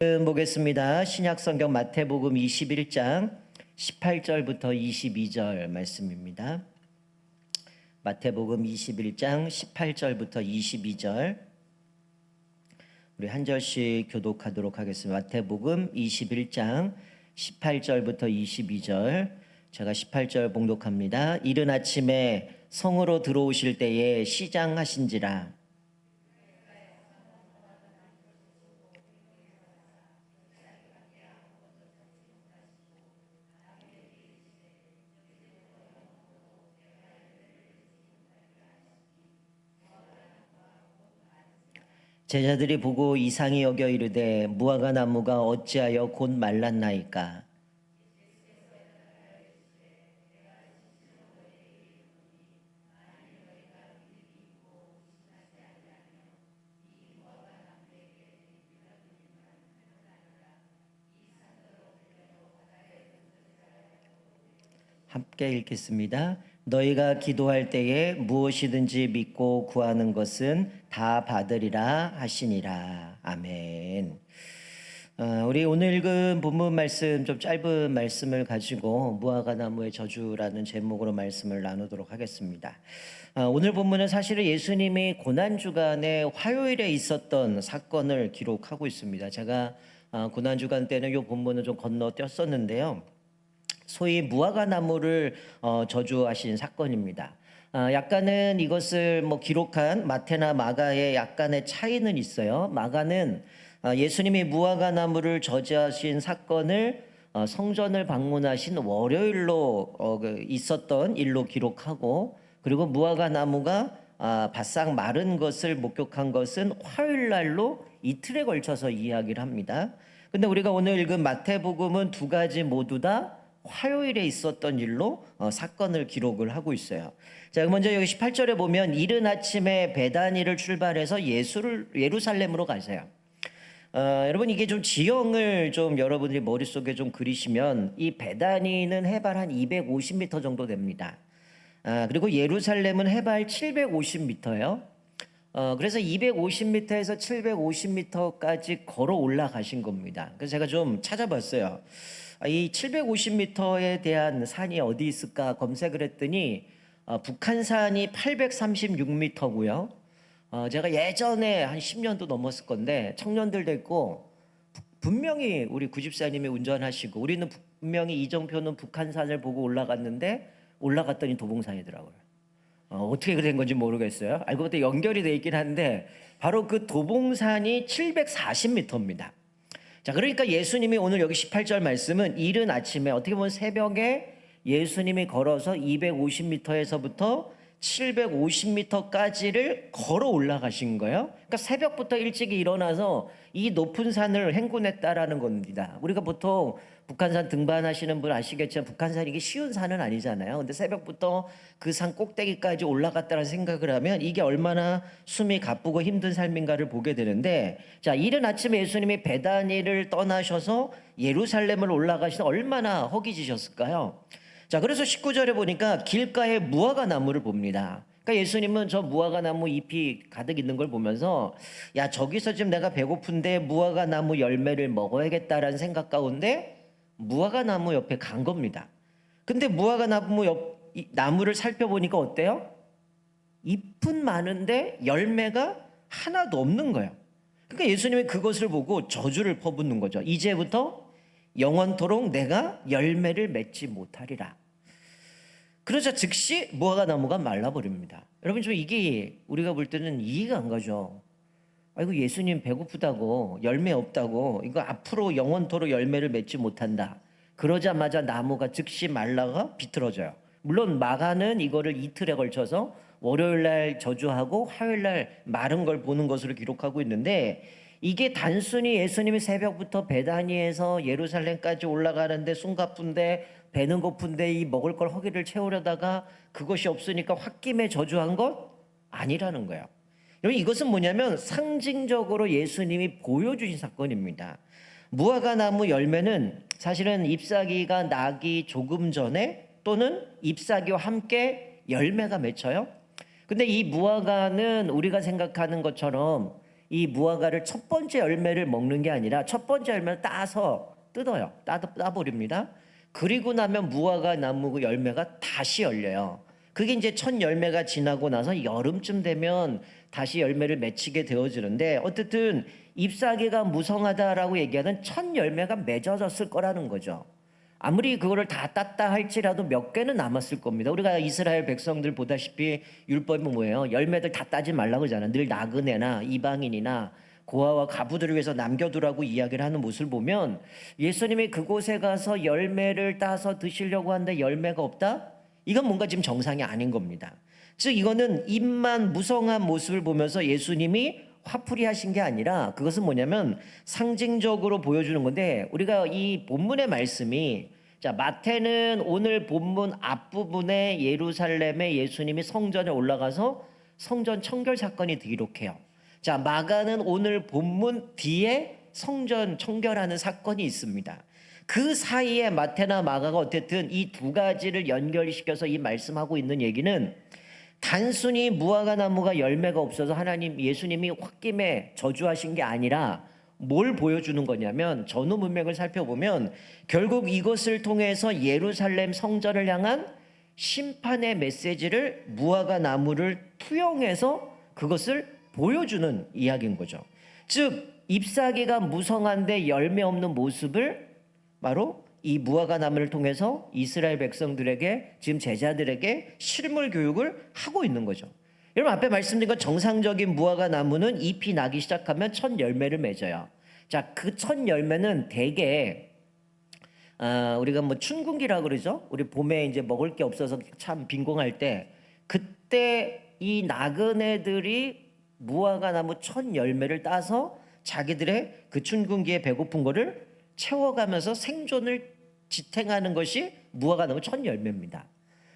보겠습니다. 신약성경 마태복음 21장 18절부터 22절 말씀입니다. 마태복음 21장 18절부터 22절 우리 한 절씩 교독하도록 하겠습니다. 마태복음 21장 18절부터 22절 제가 18절 봉독합니다. 이른 아침에 성으로 들어오실 때에 시장하신지라. 제자들이 보고 이상히 여겨 이르되 무화과 나무가 어찌하여 곧 말랐나이까. 함께 읽겠습니다. 너희가 기도할 때에 무엇이든지 믿고 구하는 것은 다 받으리라 하시니라. 아멘. 우리 오늘 읽은 본문 말씀 좀 짧은 말씀을 가지고 무화과 나무의 저주라는 제목으로 말씀을 나누도록 하겠습니다. 오늘 본문은 사실은 예수님이 고난주간에 화요일에 있었던 사건을 기록하고 있습니다. 제가 고난주간 때는 이 본문을 좀 건너뛰었었는데요. 소위 무화과 나무를 저주하신 사건입니다. 약간은 이것을 기록한 마태나 마가의 약간의 차이는 있어요. 마가는 예수님이 무화과 나무를 저주하신 사건을 성전을 방문하신 월요일로 있었던 일로 기록하고, 그리고 무화과 나무가 바싹 마른 것을 목격한 것은 화요일 날로 이틀에 걸쳐서 이야기를 합니다. 근데 우리가 오늘 읽은 마태복음은 두 가지 모두 다 화요일에 있었던 일로 사건을 기록을 하고 있어요. 자, 먼저 여기 18절에 보면 이른 아침에 베다니를 출발해서 예루살렘으로 가세요. 여러분, 이게 좀 지형을 좀 여러분들이 머릿속에 좀 그리시면 이 베다니는 해발 한 250m 정도 됩니다. 그리고 예루살렘은 해발 750m예요. 그래서 250m에서 750m까지 걸어 올라가신 겁니다. 그래서 제가 좀 찾아봤어요. 이 750m에 대한 산이 어디 있을까 검색을 했더니 북한산이 836m고요. 제가 예전에 한 10년도 넘었을 건데 청년들도 있고 분명히 우리 구집사님이 운전하시고 우리는 분명히 이정표는 북한산을 보고 올라갔더니 도봉산이더라고요. 어떻게 된 건지 모르겠어요. 알고 보니 연결이 돼 있긴 한데 바로 그 도봉산이 740m입니다. 자, 그러니까 예수님이 오늘 여기 18절 말씀은 이른 아침에, 어떻게 보면 새벽에 예수님이 걸어서 250m에서부터 750m까지를 걸어 올라가신 거예요. 그러니까 새벽부터 일찍 일어나서 이 높은 산을 행군했다라는 겁니다. 우리가 보통 북한산 등반하시는 분 아시겠지만 북한산이 이게 쉬운 산은 아니잖아요. 근데 새벽부터 그 산 꼭대기까지 올라갔다는 생각을 하면 이게 얼마나 숨이 가쁘고 힘든 삶인가를 보게 되는데, 자, 이른 아침에 예수님이 베다니를 떠나셔서 예루살렘을 올라가시는 얼마나 허기지셨을까요? 자, 그래서 19절에 보니까 길가에 무화과 나무를 봅니다. 그러니까 예수님은 저 무화과 나무 잎이 가득 있는 걸 보면서 야, 저기서 지금 내가 배고픈데 무화과 나무 열매를 먹어야겠다라는 생각 가운데 무화과 나무 옆에 간 겁니다. 근데 무화과 나무를 살펴보니까 어때요? 잎은 많은데 열매가 하나도 없는 거예요. 그러니까 예수님이 그것을 보고 저주를 퍼붓는 거죠. 이제부터 영원토록 내가 열매를 맺지 못하리라. 그러자 즉시 무화과 나무가 말라버립니다. 여러분, 좀 이게 우리가 볼 때는 이해가 안 가죠. 아이고, 예수님 배고프다고 열매 없다고 이거 앞으로 영원토록 열매를 맺지 못한다. 그러자마자 나무가 즉시 말라가 비틀어져요. 물론 마가는 이거를 이틀에 걸쳐서 월요일날 저주하고 화요일날 마른 걸 보는 것으로 기록하고 있는데, 이게 단순히 예수님이 새벽부터 베다니에서 예루살렘까지 올라가는데 숨가쁜데 배는 고픈데 이 먹을 걸 허기를 채우려다가 그것이 없으니까 홧김에 저주한 것 아니라는 거예요. 여러분, 이것은 뭐냐면 상징적으로 예수님이 보여주신 사건입니다. 무화과 나무 열매는 사실은 잎사귀가 나기 조금 전에 또는 잎사귀와 함께 열매가 맺혀요. 근데 이 무화과는 우리가 생각하는 것처럼 이 무화과를 첫 번째 열매를 먹는 게 아니라 첫 번째 열매를 따서 뜯어요. 따버립니다. 그리고 나면 무화과 나무 그 열매가 다시 열려요. 그게 이제 첫 열매가 지나고 나서 여름쯤 되면 다시 열매를 맺히게 되어지는데, 어쨌든 잎사귀가 무성하다라고 얘기하는 첫 열매가 맺어졌을 거라는 거죠. 아무리 그거를 다 땄다 할지라도 몇 개는 남았을 겁니다. 우리가 이스라엘 백성들 보다시피 율법이 뭐예요? 열매들 다 따지 말라고 그러잖아요. 늘 나그네나 이방인이나 고아와 가부들을 위해서 남겨두라고 이야기를 하는 모습을 보면, 예수님이 그곳에 가서 열매를 따서 드시려고 하는데 열매가 없다? 이건 뭔가 지금 정상이 아닌 겁니다. 즉 이거는 잎만 무성한 모습을 보면서 예수님이 화풀이 하신 게 아니라, 그것은 뭐냐면 상징적으로 보여주는 건데, 우리가 이 본문의 말씀이, 자, 마태는 오늘 본문 앞부분에 예루살렘에 예수님이 성전에 올라가서 성전 청결 사건이 기록해요. 자, 마가는 오늘 본문 뒤에 성전 청결하는 사건이 있습니다. 그 사이에 마태나 마가가 어쨌든 이 두 가지를 연결시켜서 이 말씀하고 있는 얘기는, 단순히 무화과 나무가 열매가 없어서 하나님 예수님이 홧김에 저주하신 게 아니라 뭘 보여주는 거냐면, 전후 문맥을 살펴보면 결국 이것을 통해서 예루살렘 성전을 향한 심판의 메시지를 무화과 나무를 투영해서 그것을 보여주는 이야기인 거죠. 즉 잎사귀가 무성한데 열매 없는 모습을 바로 이 무화과 나무를 통해서 이스라엘 백성들에게, 지금 제자들에게 실물 교육을 하고 있는 거죠. 여러분, 앞에 말씀드린 것, 정상적인 무화과 나무는 잎이 나기 시작하면 첫 열매를 맺어요. 자, 그 첫 열매는 대개 우리가 뭐 춘궁기라 그러죠. 우리 봄에 이제 먹을 게 없어서 참 빈공할 때, 그때 이 나그네들이 무화과 나무 첫 열매를 따서 자기들의 그 춘궁기에 배고픈 거를 채워가면서 생존을 지탱하는 것이 무화과 나무 첫 열매입니다.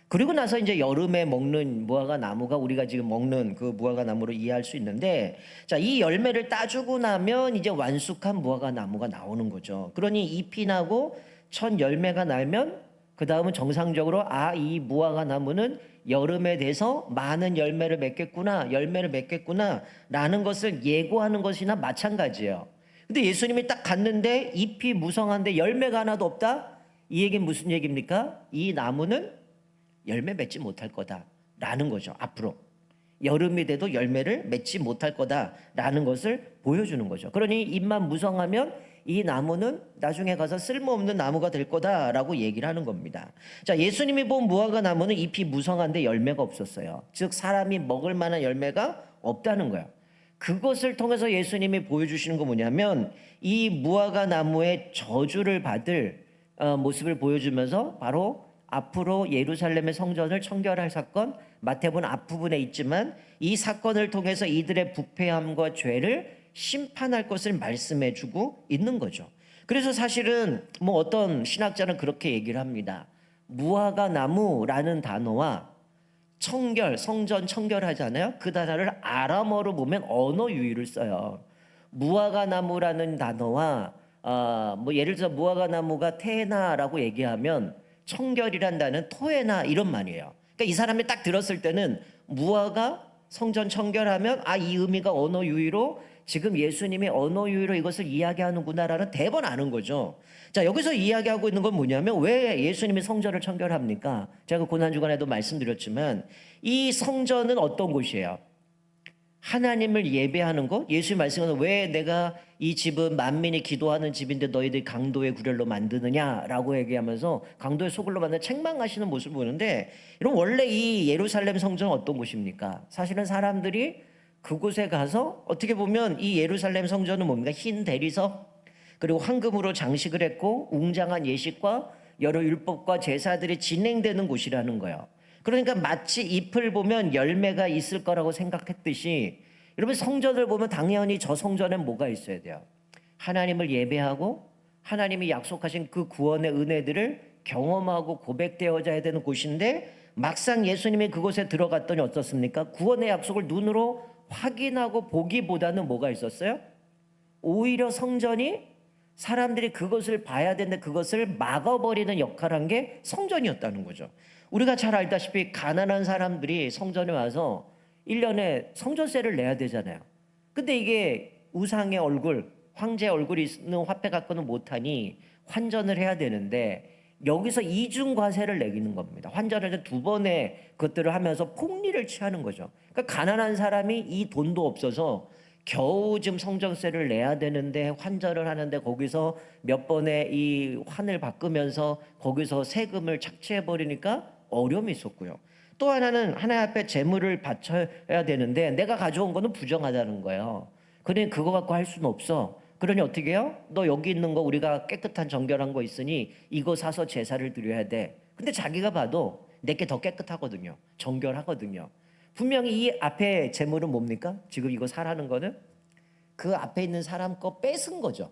그리고 나서 이제 여름에 먹는 무화과 나무가 우리가 지금 먹는 그 무화과 나무로 이해할 수 있는데, 자, 이 열매를 따주고 나면 이제 완숙한 무화과 나무가 나오는 거죠. 그러니 잎이 나고 첫 열매가 나면 그 다음은 정상적으로, 이 무화과 나무는 여름에 돼서 많은 열매를 맺겠구나 라는 것을 예고하는 것이나 마찬가지예요. 근데 예수님이 딱 갔는데 잎이 무성한데 열매가 하나도 없다? 이 얘기는 무슨 얘기입니까? 이 나무는 열매 맺지 못할 거다라는 거죠. 앞으로 여름이 돼도 열매를 맺지 못할 거다라는 것을 보여주는 거죠. 그러니 잎만 무성하면 이 나무는 나중에 가서 쓸모없는 나무가 될 거다라고 얘기를 하는 겁니다. 자, 예수님이 본 무화과 나무는 잎이 무성한데 열매가 없었어요. 즉 사람이 먹을 만한 열매가 없다는 거예요. 그것을 통해서 예수님이 보여주시는 건 뭐냐면, 이 무화과 나무의 저주를 받을 모습을 보여주면서 바로 앞으로 예루살렘의 성전을 청결할 사건, 마태복음 앞부분에 있지만 이 사건을 통해서 이들의 부패함과 죄를 심판할 것을 말씀해주고 있는 거죠. 그래서 사실은 뭐 어떤 신학자는 그렇게 얘기를 합니다. 무화과 나무라는 단어와 청결, 성전 청결하잖아요. 그 단어를 아람어로 보면 언어 유희를 써요. 무화과 나무라는 단어와 뭐 예를 들어 무화과 나무가 테나라고 얘기하면 청결이란 단어는 토에나 이런 말이에요. 그러니까 이 사람이 딱 들었을 때는 무화과 성전 청결하면 이 의미가 언어 유희로, 지금 예수님이 언어 유희로 이것을 이야기하는구나라는 대번 아는 거죠. 자, 여기서 이야기하고 있는 건 뭐냐면, 왜 예수님이 성전을 청결합니까? 제가 고난주간에도 말씀드렸지만 이 성전은 어떤 곳이에요? 하나님을 예배하는 것. 예수님 말씀은, 왜 내가 이 집은 만민이 기도하는 집인데 너희들이 강도의 구렬로 만드느냐라고 얘기하면서 강도의 소굴로 만드는 책망하시는 모습을 보는데, 여러분 원래 이 예루살렘 성전은 어떤 곳입니까? 사실은 사람들이 그곳에 가서, 어떻게 보면 이 예루살렘 성전은 뭡니까? 흰 대리석, 그리고 황금으로 장식을 했고 웅장한 예식과 여러 율법과 제사들이 진행되는 곳이라는 거예요. 그러니까 마치 잎을 보면 열매가 있을 거라고 생각했듯이, 여러분 성전을 보면 당연히 저 성전에 뭐가 있어야 돼요? 하나님을 예배하고 하나님이 약속하신 그 구원의 은혜들을 경험하고 고백되어져야 되는 곳인데, 막상 예수님이 그곳에 들어갔더니 어떻습니까? 구원의 약속을 눈으로 확인하고 보기보다는 뭐가 있었어요? 오히려 성전이, 사람들이 그것을 봐야 되는데 그것을 막아버리는 역할을 한 게 성전이었다는 거죠. 우리가 잘 알다시피 가난한 사람들이 성전에 와서 1년에 성전세를 내야 되잖아요. 근데 이게 우상의 얼굴, 황제의 얼굴이 있는 화폐 갖고는 못하니 환전을 해야 되는데 여기서 이중과세를 매기는 겁니다. 환전을 해서 두 번의 것들을 하면서 폭리를 취하는 거죠. 그러니까 가난한 사람이 이 돈도 없어서 겨우 지금 성전세를 내야 되는데 환전을 하는데 거기서 몇 번의 이 환을 바꾸면서 거기서 세금을 착취해 버리니까 어려움이 있었고요. 또 하나는 하나님 앞에 재물을 바쳐야 되는데 내가 가져온 거는 부정하다는 거예요. 그러니 그거 갖고 할 수는 없어. 그러니 어떻게 해요? 너 여기 있는 거 우리가 깨끗한 정결한 거 있으니 이거 사서 제사를 드려야 돼. 근데 자기가 봐도 내게 더 깨끗하거든요. 정결하거든요. 분명히 이 앞에 재물은 뭡니까? 지금 이거 사라는 거는 그 앞에 있는 사람 거 뺏은 거죠.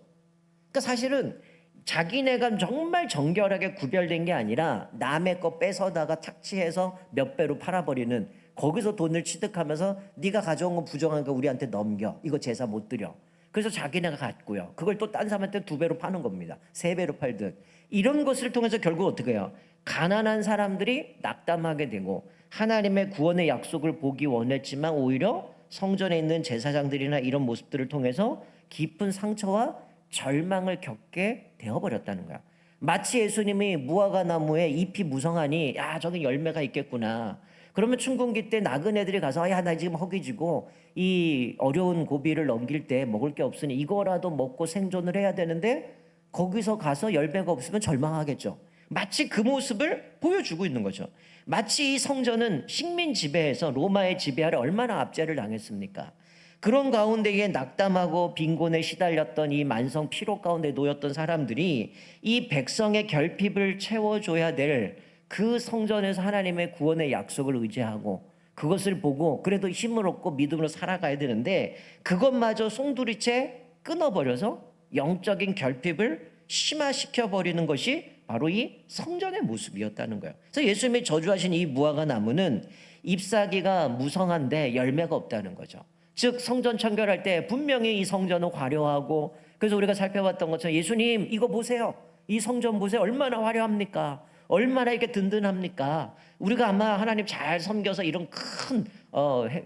그러니까 사실은 자기네가 정말 정결하게 구별된 게 아니라 남의 거 뺏어다가 착취해서 몇 배로 팔아버리는, 거기서 돈을 취득하면서 네가 가져온 건 부정한 거 우리한테 넘겨. 이거 제사 못 드려. 그래서 자기네가 갖고요. 그걸 또 딴 사람한테 두 배로 파는 겁니다. 세 배로 팔듯. 이런 것을 통해서 결국 어떻게 해요? 가난한 사람들이 낙담하게 되고 하나님의 구원의 약속을 보기 원했지만 오히려 성전에 있는 제사장들이나 이런 모습들을 통해서 깊은 상처와 절망을 겪게 되어버렸다는 거야. 마치 예수님이 무화과 나무에 잎이 무성하니 야 저기 열매가 있겠구나. 그러면 춘궁기 때 나그네들이 가서 야 나 지금 허기지고 이 어려운 고비를 넘길 때 먹을 게 없으니 이거라도 먹고 생존을 해야 되는데 거기서 가서 열매가 없으면 절망하겠죠. 마치 그 모습을 보여주고 있는 거죠. 마치 이 성전은 식민 지배에서 로마의 지배 아래 얼마나 압제를 당했습니까? 그런 가운데에 낙담하고 빈곤에 시달렸던 이 만성 피로 가운데 놓였던 사람들이 이 백성의 결핍을 채워줘야 될 그 성전에서 하나님의 구원의 약속을 의지하고 그것을 보고 그래도 힘을 얻고 믿음으로 살아가야 되는데 그것마저 송두리째 끊어버려서 영적인 결핍을 심화시켜버리는 것이 바로 이 성전의 모습이었다는 거예요. 그래서 예수님이 저주하신 이 무화과 나무는 잎사귀가 무성한데 열매가 없다는 거죠. 즉 성전 청결할 때 분명히 이 성전은 화려하고, 그래서 우리가 살펴봤던 것처럼 예수님 이거 보세요. 이 성전 보세요. 얼마나 화려합니까? 얼마나 이렇게 든든합니까? 우리가 아마 하나님 잘 섬겨서 이런 큰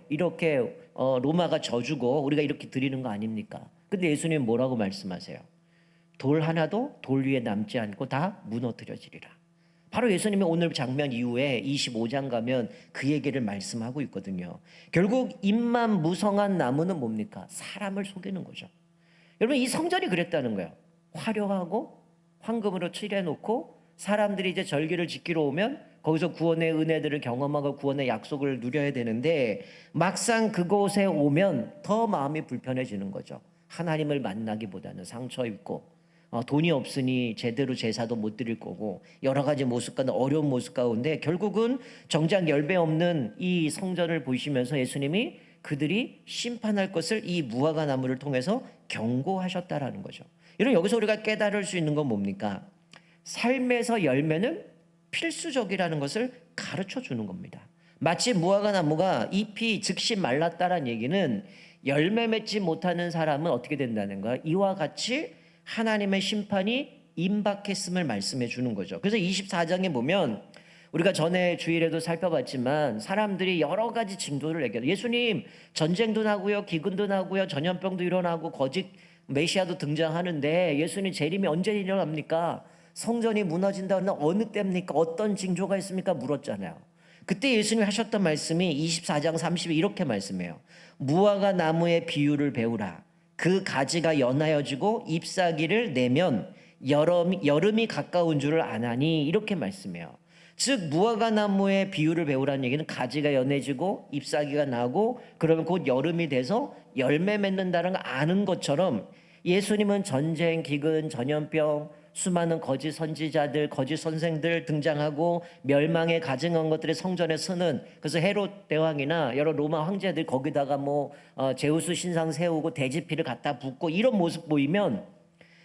이렇게 로마가 져주고 우리가 이렇게 드리는 거 아닙니까? 근데 예수님 뭐라고 말씀하세요? 돌 하나도 돌 위에 남지 않고 다 무너뜨려지리라. 바로 예수님이 오늘 장면 이후에 25장 가면 그 얘기를 말씀하고 있거든요. 결국 잎만 무성한 나무는 뭡니까? 사람을 속이는 거죠. 여러분 이 성전이 그랬다는 거예요. 화려하고 황금으로 칠해놓고 사람들이 이제 절기를 지키러 오면 거기서 구원의 은혜들을 경험하고 구원의 약속을 누려야 되는데 막상 그곳에 오면 더 마음이 불편해지는 거죠. 하나님을 만나기보다는 상처 입고 돈이 없으니 제대로 제사도 못 드릴 거고 여러 가지 모습 가운데 어려운 모습 가운데 결국은 정작 열매 없는 이 성전을 보시면서 예수님이 그들이 심판할 것을 이 무화과 나무를 통해서 경고하셨다라는 거죠. 여러분 여기서 우리가 깨달을 수 있는 건 뭡니까? 삶에서 열매는 필수적이라는 것을 가르쳐 주는 겁니다. 마치 무화과 나무가 잎이 즉시 말랐다라는 얘기는 열매 맺지 못하는 사람은 어떻게 된다는 거야? 이와 같이 하나님의 심판이 임박했음을 말씀해 주는 거죠. 그래서 24장에 보면 우리가 전에 주일에도 살펴봤지만 사람들이 여러 가지 징조를 얘기해요. 예수님 전쟁도 나고요, 기근도 나고요, 전염병도 일어나고 거짓 메시아도 등장하는데 예수님 재림이 언제 일어납니까? 성전이 무너진다는 어느 때입니까? 어떤 징조가 있습니까? 물었잖아요. 그때 예수님이 하셨던 말씀이 24장 30에 이렇게 말씀해요. 무화과 나무의 비유를 배우라. 그 가지가 연하여지고 잎사귀를 내면 여름이 가까운 줄을 아나니, 이렇게 말씀해요. 즉 무화과 나무의 비유를 배우라는 얘기는 가지가 연해지고 잎사귀가 나고 그러면 곧 여름이 돼서 열매 맺는다는 걸 아는 것처럼 예수님은 전쟁, 기근, 전염병, 수많은 거짓 선지자들, 거짓 선생들 등장하고 멸망에 가증한 것들이 성전에 서는, 그래서 헤롯 대왕이나 여러 로마 황제들 거기다가 제우스 신상 세우고 대지피를 갖다 붓고 이런 모습 보이면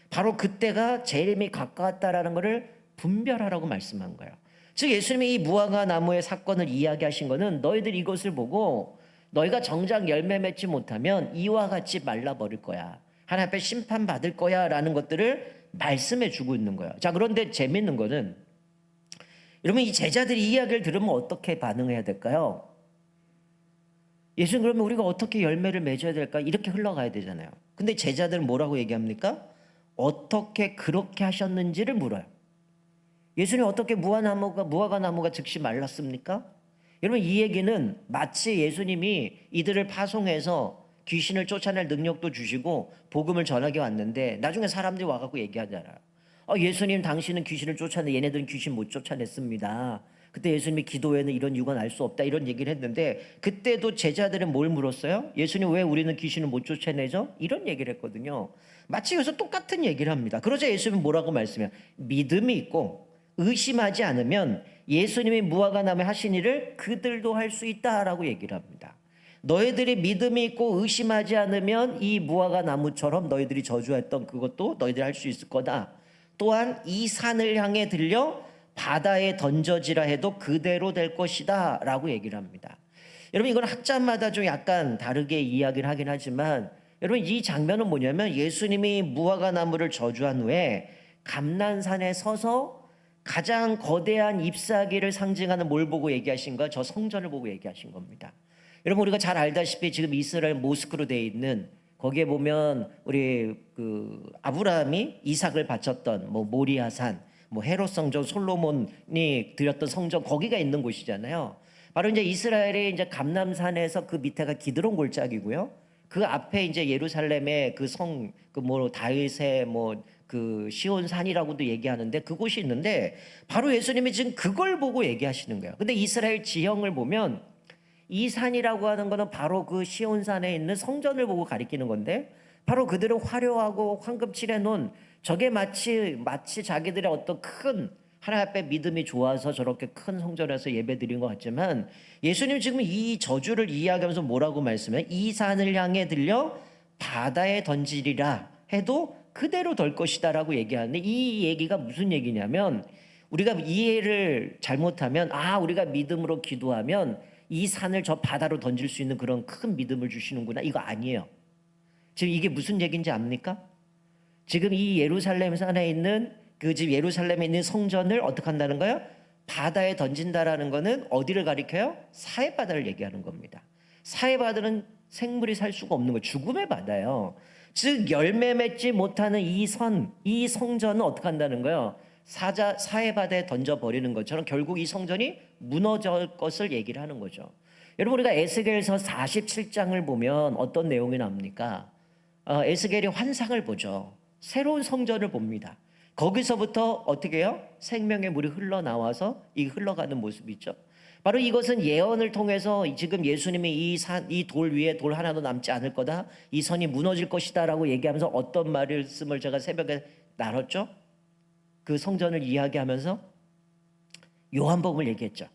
바로 그때가 재림이 가까웠다라는 것을 분별하라고 말씀한 거예요. 즉 예수님이 이 무화과 나무의 사건을 이야기하신 것은 너희들 이것을 보고 너희가 정작 열매 맺지 못하면 이와 같이 말라버릴 거야. 하나님 앞에 심판받을 거야 라는 것들을 말씀해 주고 있는 거예요. 자, 그런데 재밌는 거는 여러분 이 제자들이 이 이야기를 들으면 어떻게 반응해야 될까요? 예수님 그러면 우리가 어떻게 열매를 맺어야 될까? 이렇게 흘러가야 되잖아요. 근데 제자들은 뭐라고 얘기합니까? 어떻게 그렇게 하셨는지를 물어요. 예수님 어떻게 무화과 나무가 즉시 말랐습니까? 여러분 이 얘기는 마치 예수님이 이들을 파송해서 귀신을 쫓아낼 능력도 주시고 복음을 전하게 왔는데 나중에 사람들이 와갖고 얘기하잖아요. 예수님 당신은 귀신을 쫓아내 얘네들은 귀신 못 쫓아냈습니다. 그때 예수님이 기도에는 이런 유언 알 수 없다 이런 얘기를 했는데 그때도 제자들은 뭘 물었어요? 예수님 왜 우리는 귀신을 못 쫓아내죠? 이런 얘기를 했거든요. 마치 여기서 똑같은 얘기를 합니다. 그러자 예수님은 뭐라고 말씀해요? 믿음이 있고 의심하지 않으면 예수님이 무화과 나무에 하신 일을 그들도 할 수 있다라고 얘기를 합니다. 너희들이 믿음이 있고 의심하지 않으면 이 무화과 나무처럼 너희들이 저주했던 그것도 너희들이 할 수 있을 거다. 또한 이 산을 향해 들려 바다에 던져지라 해도 그대로 될 것이다 라고 얘기를 합니다. 여러분 이건 학자마다 좀 약간 다르게 이야기를 하긴 하지만 여러분 이 장면은 뭐냐면 예수님이 무화과 나무를 저주한 후에 감난산에 서서 가장 거대한 ip사귀를 상징하는 뭘 보고 얘기하신 거야? 저 성전을 보고 얘기하신 겁니다. 여러분 우리가 잘 알다시피 지금 이스라엘 모스크로 되어 있는 거기에 보면 우리 그 아브라함이 이삭을 바쳤던 뭐 모리아산, 뭐 헤롯 성전, 솔로몬이 드렸던 성전 거기가 있는 곳이잖아요. 바로 이제 이스라엘의 이제 감람산에서 그 밑에가 기드론 골짜기고요. 그 앞에 이제 예루살렘의 그 성 그 뭐 다윗의 뭐 그 시온산이라고도 얘기하는데 그곳이 있는데 바로 예수님이 지금 그걸 보고 얘기하시는 거예요. 근데 이스라엘 지형을 보면 이 산이라고 하는 거는 바로 그 시온산에 있는 성전을 보고 가리키는 건데 바로 그들은 화려하고 황금 칠해 놓은 저게 마치 자기들의 어떤 큰 하나님 앞에 믿음이 좋아서 저렇게 큰 성전에서 예배 드린 것 같지만 예수님 지금 이 저주를 이야기하면서 뭐라고 말씀해요? 이 산을 향해 들려 바다에 던지리라 해도 그대로 될 것이다 라고 얘기하는데 이 얘기가 무슨 얘기냐면 우리가 이해를 잘못하면 우리가 믿음으로 기도하면 이 산을 저 바다로 던질 수 있는 그런 큰 믿음을 주시는구나. 이거 아니에요. 지금 이게 무슨 얘기인지 압니까? 지금 이 예루살렘 산에 있는 그 집 예루살렘에 있는 성전을 어떻게 한다는 거예요? 바다에 던진다라는 거는 어디를 가리켜요? 사해 바다를 얘기하는 겁니다. 사해 바다는 생물이 살 수가 없는 거예요. 죽음의 바다예요. 즉 열매 맺지 못하는 이 성전은 어떻게 한다는 거예요? 사해 바다에 던져버리는 것처럼 결국 이 성전이 무너질 것을 얘기를 하는 거죠. 여러분 우리가 에스겔서 47장을 보면 어떤 내용이 나옵니까? 에스겔이 환상을 보죠. 새로운 성전을 봅니다. 거기서부터 어떻게 해요? 생명의 물이 흘러나와서 이 흘러가는 모습이 있죠. 바로 이것은 예언을 통해서 지금 예수님이 이 돌 위에 돌 하나도 남지 않을 거다. 이 선이 무너질 것이다 라고 얘기하면서 어떤 말씀을 제가 새벽에 나눴죠? 그 성전을 이야기하면서 요한복음을 얘기했죠.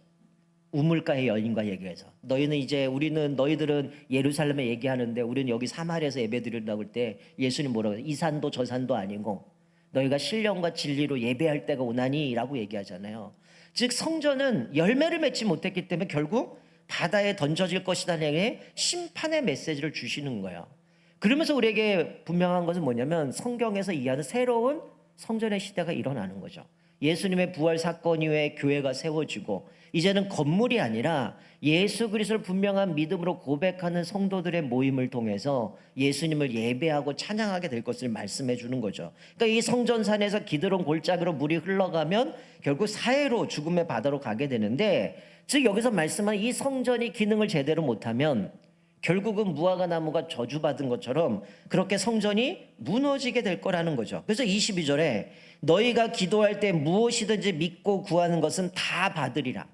우물가의 여인과 얘기해서 너희들은 예루살렘에 얘기하는데 우리는 여기 사마리아에서 예배드린다고 할 때 예수님 뭐라고 해요? 이 산도 저 산도 아니고 너희가 신령과 진리로 예배할 때가 오나니 라고 얘기하잖아요. 즉 성전은 열매를 맺지 못했기 때문에 결국 바다에 던져질 것이라는 얘기에 심판의 메시지를 주시는 거예요. 그러면서 우리에게 분명한 것은 뭐냐면 성경에서 이해하는 새로운 성전의 시대가 일어나는 거죠. 예수님의 부활 사건 이후에 교회가 세워지고 이제는 건물이 아니라 예수 그리스도를 분명한 믿음으로 고백하는 성도들의 모임을 통해서 예수님을 예배하고 찬양하게 될 것을 말씀해 주는 거죠. 그러니까 이 성전산에서 기드론 골짜기로 물이 흘러가면 결국 사해로 죽음의 바다로 가게 되는데 즉 여기서 말씀한 이 성전이 기능을 제대로 못하면 결국은 무화과 나무가 저주받은 것처럼 그렇게 성전이 무너지게 될 거라는 거죠. 그래서 22절에 너희가 기도할 때 무엇이든지 믿고 구하는 것은 다 받으리라.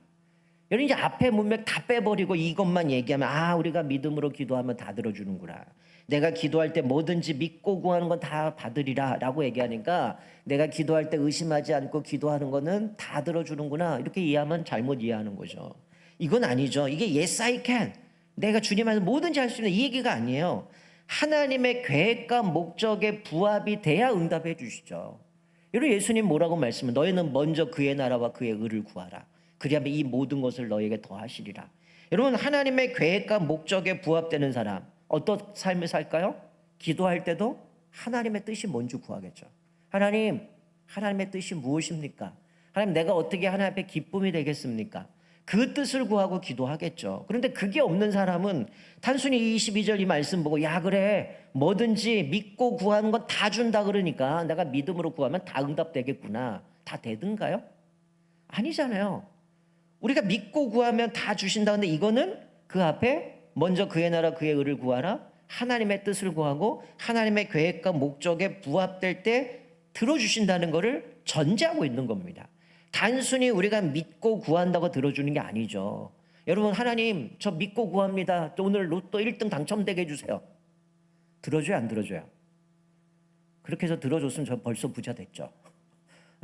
여러분 이제 앞에 문맥 다 빼버리고 이것만 얘기하면 우리가 믿음으로 기도하면 다 들어주는구나. 내가 기도할 때 뭐든지 믿고 구하는 건 다 받으리라 라고 얘기하니까 내가 기도할 때 의심하지 않고 기도하는 거는 다 들어주는구나 이렇게 이해하면 잘못 이해하는 거죠. 이건 아니죠. 이게 yes I can. 내가 주님 안에서 뭐든지 할 수 있는 이 얘기가 아니에요. 하나님의 계획과 목적에 부합이 돼야 응답해 주시죠. 여러분 예수님 뭐라고 말씀은 너희는 먼저 그의 나라와 그의 의를 구하라. 그리하면 이 모든 것을 너희에게 더하시리라. 여러분 하나님의 계획과 목적에 부합되는 사람 어떤 삶을 살까요? 기도할 때도 하나님의 뜻이 뭔지 구하겠죠. 하나님의 뜻이 무엇입니까? 하나님 내가 어떻게 하나님 앞에 기쁨이 되겠습니까? 그 뜻을 구하고 기도하겠죠. 그런데 그게 없는 사람은 단순히 22절 이 말씀 보고 야 그래 뭐든지 믿고 구하는 건 다 준다 그러니까 내가 믿음으로 구하면 다 응답되겠구나. 다 되든가요? 아니잖아요. 우리가 믿고 구하면 다 주신다. 근데 이거는 그 앞에 먼저 그의 나라 그의 의를 구하라. 하나님의 뜻을 구하고 하나님의 계획과 목적에 부합될 때 들어주신다는 것을 전제하고 있는 겁니다. 단순히 우리가 믿고 구한다고 들어주는 게 아니죠. 여러분 하나님 저 믿고 구합니다. 오늘 로또 1등 당첨되게 해주세요. 들어줘요 안 들어줘요? 그렇게 해서 들어줬으면 저 벌써 부자 됐죠.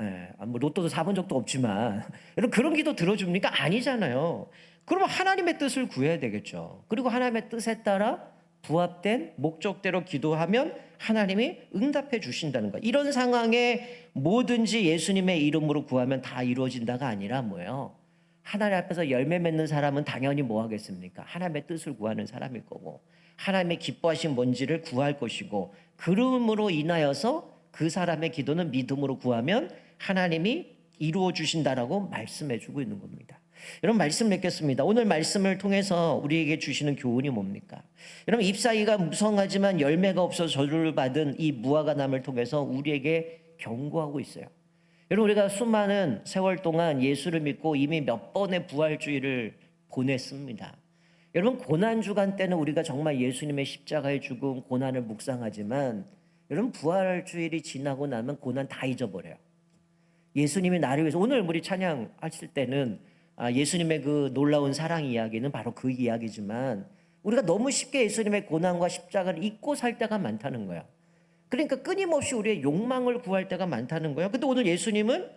예, 뭐 로또도 사본 적도 없지만 여러분 그런 기도 들어줍니까? 아니잖아요. 그러면 하나님의 뜻을 구해야 되겠죠. 그리고 하나님의 뜻에 따라 부합된 목적대로 기도하면 하나님이 응답해 주신다는 것. 이런 상황에 뭐든지 예수님의 이름으로 구하면 다 이루어진다가 아니라 뭐예요? 하나님 앞에서 열매 맺는 사람은 당연히 뭐 하겠습니까? 하나님의 뜻을 구하는 사람일 거고 하나님의 기뻐하신 뭔지를 구할 것이고 그름으로 인하여서 그 사람의 기도는 믿음으로 구하면 하나님이 이루어 주신다라고 말씀해 주고 있는 겁니다. 여러분 말씀 맺겠습니다. 오늘 말씀을 통해서 우리에게 주시는 교훈이 뭡니까? 여러분 잎사귀가 무성하지만 열매가 없어서 저주를 받은 이 무화과나무를 통해서 우리에게 경고하고 있어요. 여러분 우리가 수많은 세월 동안 예수를 믿고 이미 몇 번의 부활주의를 보냈습니다. 여러분 고난주간 때는 우리가 정말 예수님의 십자가의 죽음 고난을 묵상하지만 여러분 부활주일이 지나고 나면 고난 다 잊어버려요. 예수님이 나를 위해서 오늘 우리 찬양하실 때는 예수님의 그 놀라운 사랑 이야기는 바로 그 이야기지만 우리가 너무 쉽게 예수님의 고난과 십자가를 잊고 살 때가 많다는 거야. 그러니까 끊임없이 우리의 욕망을 구할 때가 많다는 거예요. 근데 오늘 예수님은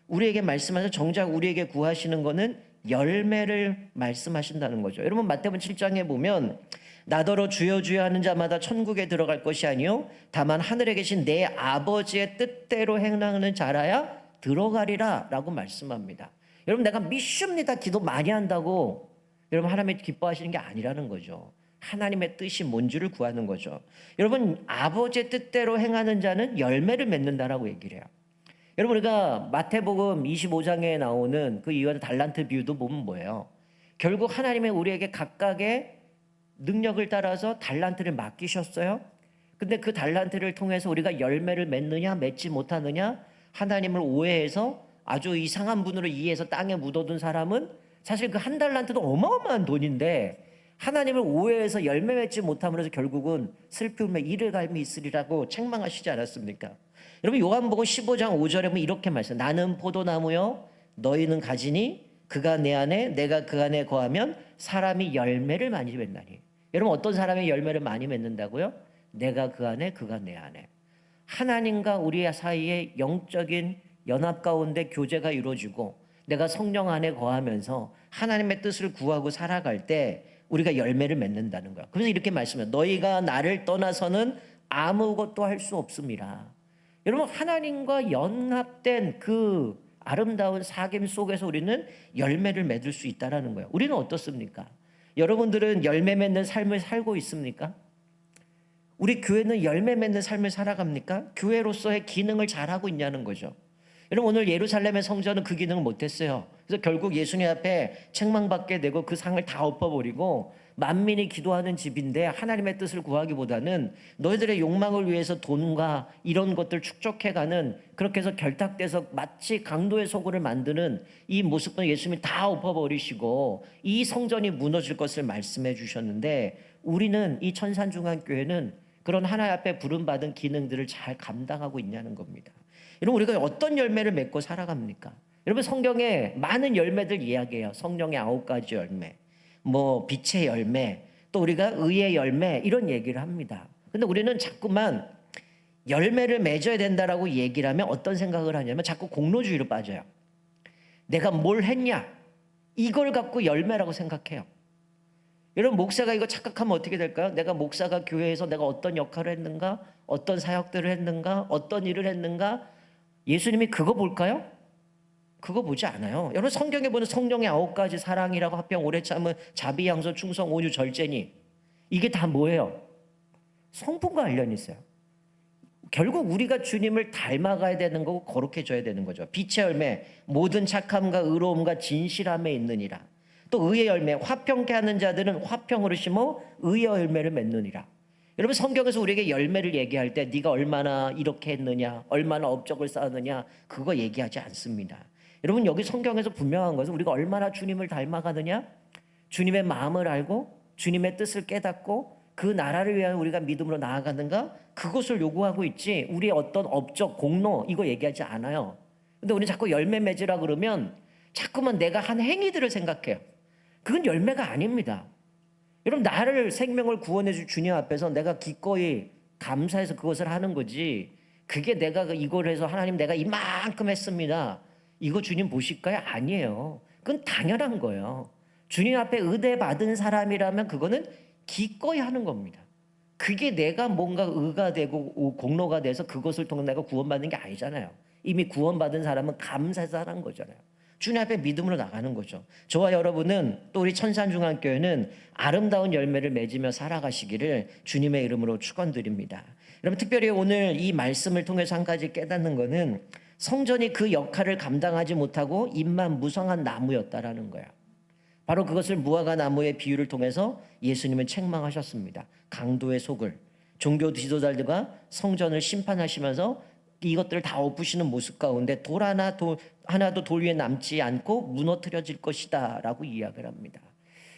우리에게 말씀하셔서 정작 우리에게 구하시는 거는 열매를 말씀하신다는 거죠. 여러분 마태복음 7장에 보면 나더러 주여 주여 하는 자마다 천국에 들어갈 것이 아니요 다만 하늘에 계신 내 아버지의 뜻대로 행하는 자라야 들어가리라 라고 말씀합니다. 여러분 내가 믿습니다 기도 많이 한다고 여러분 하나님이 기뻐하시는 게 아니라는 거죠. 하나님의 뜻이 뭔지를 구하는 거죠. 여러분 아버지의 뜻대로 행하는 자는 열매를 맺는다라고 얘기를 해요. 여러분 우리가 마태복음 25장에 나오는 그 이유한 달란트 비유도 보면 뭐예요? 결국 하나님의 우리에게 각각의 능력을 따라서 달란트를 맡기셨어요. 근데 그 달란트를 통해서 우리가 열매를 맺느냐 맺지 못하느냐 하나님을 오해해서 아주 이상한 분으로 이해해서 땅에 묻어둔 사람은 사실 그 한 달란트도 어마어마한 돈인데 하나님을 오해해서 열매 맺지 못함으로써 결국은 슬픔에 이르갈미 있으리라고 책망하시지 않았습니까? 여러분 요한복음 15장 5절에 보면 이렇게 말씀 나는 포도나무요 너희는 가지니 그가 내 안에 내가 그 안에 거하면 사람이 열매를 많이 맺나니. 여러분 어떤 사람이 열매를 많이 맺는다고요? 내가 그 안에 그가 내 안에. 하나님과 우리 사이에 영적인 연합 가운데 교제가 이루어지고 내가 성령 안에 거하면서 하나님의 뜻을 구하고 살아갈 때 우리가 열매를 맺는다는 거야. 그래서 이렇게 말씀해요. 너희가 나를 떠나서는 아무것도 할 수 없음이라. 여러분 하나님과 연합된 그 아름다운 사귐 속에서 우리는 열매를 맺을 수 있다는 거예요. 우리는 어떻습니까? 여러분들은 열매 맺는 삶을 살고 있습니까? 우리 교회는 열매 맺는 삶을 살아갑니까? 교회로서의 기능을 잘하고 있냐는 거죠. 여러분 오늘 예루살렘의 성전은 그 기능을 못했어요. 그래서 결국 예수님 앞에 책망받게 되고 그 상을 다 엎어버리고 만민이 기도하는 집인데 하나님의 뜻을 구하기보다는 너희들의 욕망을 위해서 돈과 이런 것들 축적해가는 그렇게 해서 결탁돼서 마치 강도의 소굴을 만드는 이 모습은 예수님이 다 엎어버리시고 이 성전이 무너질 것을 말씀해 주셨는데 우리는 이 천산중앙교회는 그런 하나님 앞에 부름받은 기능들을 잘 감당하고 있냐는 겁니다. 여러분 우리가 어떤 열매를 맺고 살아갑니까? 여러분 성경에 많은 열매들 이야기해요. 성령의 9가지 열매, 뭐 빛의 열매, 또 우리가 의의 열매 이런 얘기를 합니다. 근데 우리는 자꾸만 열매를 맺어야 된다라고 얘기를 하면 어떤 생각을 하냐면 자꾸 공로주의로 빠져요. 내가 뭘 했냐 이걸 갖고 열매라고 생각해요. 여러분 목사가 이거 착각하면 어떻게 될까요? 내가 목사가 교회에서 내가 어떤 역할을 했는가, 어떤 사역들을 했는가, 어떤 일을 했는가. 예수님이 그거 볼까요? 그거 보지 않아요. 여러분 성경에 보는 성령의 9가지 사랑이라고 합병 오래 참은 자비 양선 충성 온유 절제니 이게 다 뭐예요? 성품과 관련이 있어요. 결국 우리가 주님을 닮아가야 되는 거고 거룩해져야 되는 거죠. 빛의 열매 모든 착함과 의로움과 진실함에 있느니라. 또 의의 열매, 화평케 하는 자들은 화평으로 심어 의의 열매를 맺느니라. 여러분, 성경에서 우리에게 열매를 얘기할 때 네가 얼마나 이렇게 했느냐, 얼마나 업적을 쌓았느냐, 그거 얘기하지 않습니다. 여러분, 여기 성경에서 분명한 것은 우리가 얼마나 주님을 닮아가느냐, 주님의 마음을 알고 주님의 뜻을 깨닫고 그 나라를 위하여 우리가 믿음으로 나아가는가, 그것을 요구하고 있지 우리의 어떤 업적, 공로 이거 얘기하지 않아요. 근데 우리 자꾸 열매 맺으라 그러면 자꾸만 내가 한 행위들을 생각해요. 그건 열매가 아닙니다. 여러분, 나를 생명을 구원해 줄 주님 앞에서 내가 기꺼이 감사해서 그것을 하는 거지, 그게 내가 이걸 해서 하나님 내가 이만큼 했습니다, 이거 주님 보실까요? 아니에요. 그건 당연한 거예요. 주님 앞에 의대 받은 사람이라면 그거는 기꺼이 하는 겁니다. 그게 내가 뭔가 의가 되고 공로가 돼서 그것을 통해 내가 구원받는 게 아니잖아요. 이미 구원받은 사람은 감사해서 하는 거잖아요. 주님 앞에 믿음으로 나가는 거죠. 저와 여러분은, 또 우리 천산중앙교회는 아름다운 열매를 맺으며 살아가시기를 주님의 이름으로 축원드립니다. 여러분, 특별히 오늘 이 말씀을 통해서 한 가지 깨닫는 것은 성전이 그 역할을 감당하지 못하고 잎만 무성한 나무였다라는 거예요. 바로 그것을 무화과 나무의 비유를 통해서 예수님은 책망하셨습니다. 강도의 속을, 종교 지도자들과 성전을 심판하시면서 이것들을 다 엎으시는 모습 가운데 하나도 돌 위에 남지 않고 무너뜨려질 것이다 라고 이야기를 합니다.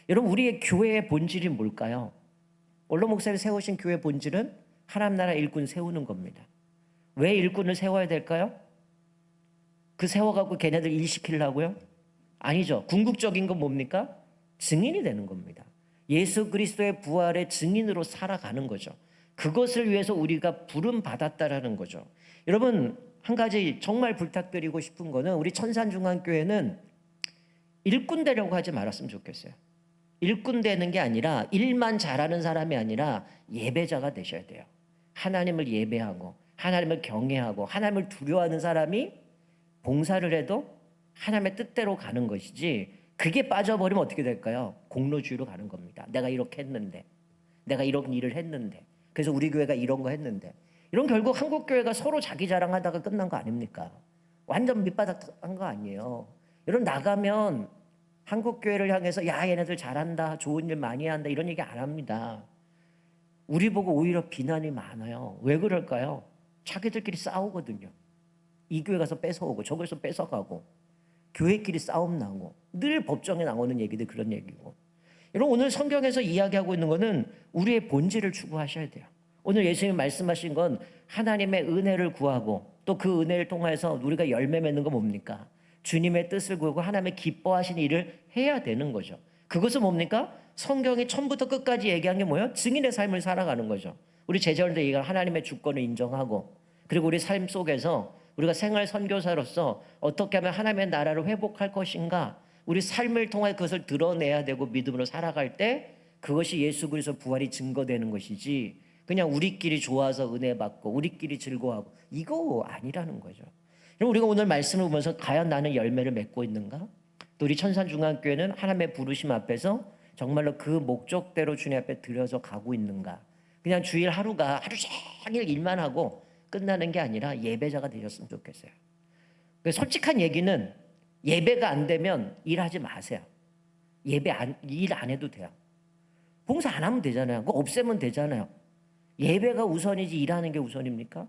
여러분, 우리의 교회의 본질이 뭘까요? 원로 목사를 세우신 교회의 본질은 하나님 나라 일꾼 세우는 겁니다. 왜 일꾼을 세워야 될까요? 그 세워갖고 걔네들 일 시키려고요? 아니죠. 궁극적인 건 뭡니까? 증인이 되는 겁니다. 예수 그리스도의 부활의 증인으로 살아가는 거죠. 그것을 위해서 우리가 부름 받았다라는 거죠. 여러분, 한 가지 정말 부탁드리고 싶은 거는 우리 천산중앙교회는 일꾼 되려고 하지 말았으면 좋겠어요. 일꾼 되는 게 아니라 일만 잘하는 사람이 아니라 예배자가 되셔야 돼요. 하나님을 예배하고 하나님을 경외하고 하나님을 두려워하는 사람이 봉사를 해도 하나님의 뜻대로 가는 것이지, 그게 빠져버리면 어떻게 될까요? 공로주의로 가는 겁니다. 내가 이렇게 했는데, 내가 이런 일을 했는데, 그래서 우리 교회가 이런 거 했는데, 이런 결국 한국교회가 서로 자기 자랑하다가 끝난 거 아닙니까? 완전 밑바닥 한 거 아니에요. 여러분, 나가면 한국교회를 향해서 야, 얘네들 잘한다, 좋은 일 많이 한다, 이런 얘기 안 합니다. 우리 보고 오히려 비난이 많아요. 왜 그럴까요? 자기들끼리 싸우거든요. 이 교회 가서 뺏어오고 저기서 뺏어가고 교회끼리 싸움 나고 늘 법정에 나오는 얘기들 그런 얘기고. 여러분, 오늘 성경에서 이야기하고 있는 거는 우리의 본질을 추구하셔야 돼요. 오늘 예수님이 말씀하신 건 하나님의 은혜를 구하고 또 그 은혜를 통해서 우리가 열매 맺는 건 뭡니까? 주님의 뜻을 구하고 하나님의 기뻐하시는 일을 해야 되는 거죠. 그것은 뭡니까? 성경이 처음부터 끝까지 얘기한 게 뭐예요? 증인의 삶을 살아가는 거죠. 우리 제자들도 얘기한 하나님의 주권을 인정하고, 그리고 우리 삶 속에서 우리가 생활 선교사로서 어떻게 하면 하나님의 나라를 회복할 것인가, 우리 삶을 통해 그것을 드러내야 되고 믿음으로 살아갈 때 그것이 예수 그리스도 부활이 증거되는 것이지, 그냥 우리끼리 좋아서 은혜 받고 우리끼리 즐거워하고 이거 아니라는 거죠. 그럼 우리가 오늘 말씀을 보면서 과연 나는 열매를 맺고 있는가? 또 우리 천산중앙교회는 하나님의 부르심 앞에서 정말로 그 목적대로 주님 앞에 들여져 가고 있는가? 그냥 주일 하루가 하루 종일 일만 하고 끝나는 게 아니라 예배자가 되셨으면 좋겠어요. 솔직한 얘기는 예배가 안 되면 일하지 마세요. 일 안 해도 돼요. 봉사 안 하면 되잖아요. 그거 없애면 되잖아요. 예배가 우선이지 일하는 게 우선입니까?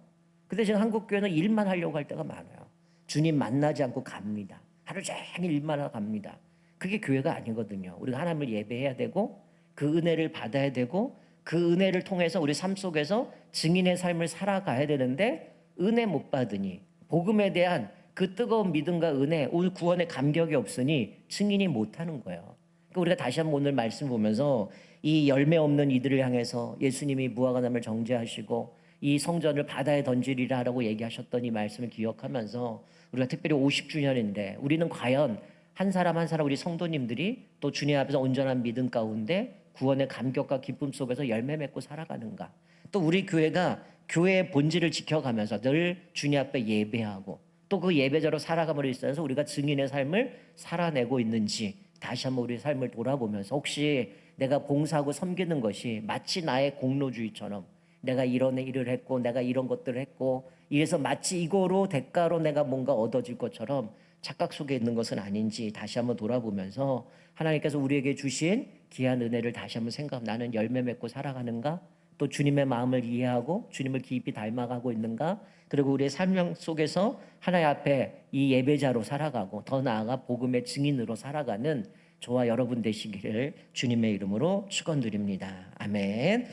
근데 지금 한국교회는 일만 하려고 할 때가 많아요. 주님 만나지 않고 갑니다. 하루 종일 일만 하고 갑니다. 그게 교회가 아니거든요. 우리가 하나님을 예배해야 되고 그 은혜를 받아야 되고 그 은혜를 통해서 우리 삶 속에서 증인의 삶을 살아가야 되는데, 은혜 못 받으니, 복음에 대한 그 뜨거운 믿음과 은혜, 오늘 구원의 감격이 없으니 증인이 못하는 거예요. 그러니까 우리가 다시 한번 오늘 말씀 보면서 이 열매 없는 이들을 향해서 예수님이 무화과나무를 정죄하시고 이 성전을 바다에 던지리라라고 얘기하셨던 이 말씀을 기억하면서, 우리가 특별히 50주년인데 우리는 과연 한 사람 한 사람 우리 성도님들이 또 주님 앞에서 온전한 믿음 가운데 구원의 감격과 기쁨 속에서 열매 맺고 살아가는가, 또 우리 교회가 교회의 본질을 지켜가면서 늘 주님 앞에 예배하고 또 그 예배자로 살아감으로 있어서 우리가 증인의 삶을 살아내고 있는지 다시 한번 우리 삶을 돌아보면서, 혹시 내가 봉사하고 섬기는 것이 마치 나의 공로주의처럼 내가 이런 일을 했고 내가 이런 것들을 했고 이래서 마치 이거로 대가로 내가 뭔가 얻어질 것처럼 착각 속에 있는 것은 아닌지 다시 한번 돌아보면서 하나님께서 우리에게 주신 귀한 은혜를 다시 한번 생각하면 나는 열매 맺고 살아가는가? 또 주님의 마음을 이해하고 주님을 깊이 닮아가고 있는가? 그리고 우리의 삶 속에서 하나님 앞에 이 예배자로 살아가고 더 나아가 복음의 증인으로 살아가는 저와 여러분 되시기를 주님의 이름으로 축원드립니다. 아멘.